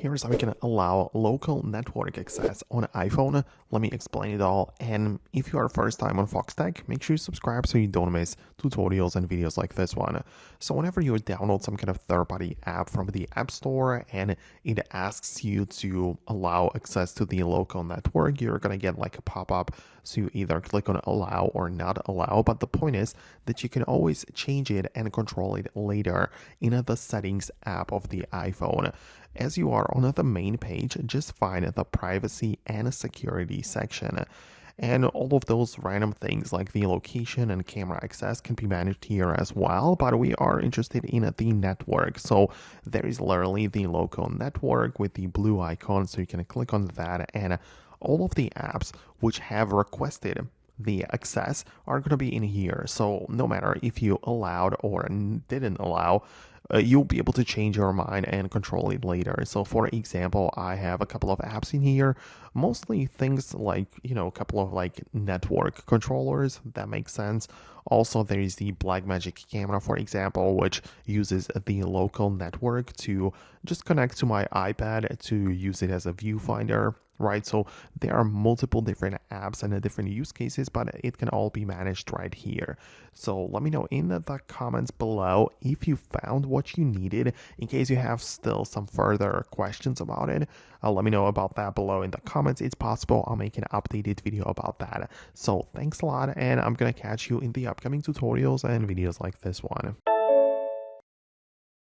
Here's how we can allow local network access on iPhone. Let me explain it all. And if you are first time on Foxtecc, make sure you subscribe so you don't miss tutorials and videos like this one. So whenever you download some kind of third-party app from the App Store and it asks you to allow access to the local network, you're gonna get like a pop-up. So you either click on allow or not allow. But the point is that you can always change it and control it later in the settings app of the iPhone. As you are on the main page, just find the privacy and security section. And all of those random things like the location and camera access can be managed here as well, but we are interested in the network. So there is literally the local network with the blue icon, so you can click on that, and all of the apps which have requested the access are going to be in here. So no matter if you allowed or didn't allow, you'll be able to change your mind and control it later. So for example, I have a couple of apps in here, mostly things like, a couple of like network controllers. That makes sense. Also, there is the Blackmagic camera, for example, which uses the local network to just connect to my iPad to use it as a viewfinder. Right, so there are multiple different apps and different use cases, but it can all be managed right here. So let me know in the comments below if you found what you needed. In case you have still some further questions about it, let me know about that below in the comments. It's possible I'll make an updated video about that. So thanks a lot, and I'm gonna catch you in the upcoming tutorials and videos like this one.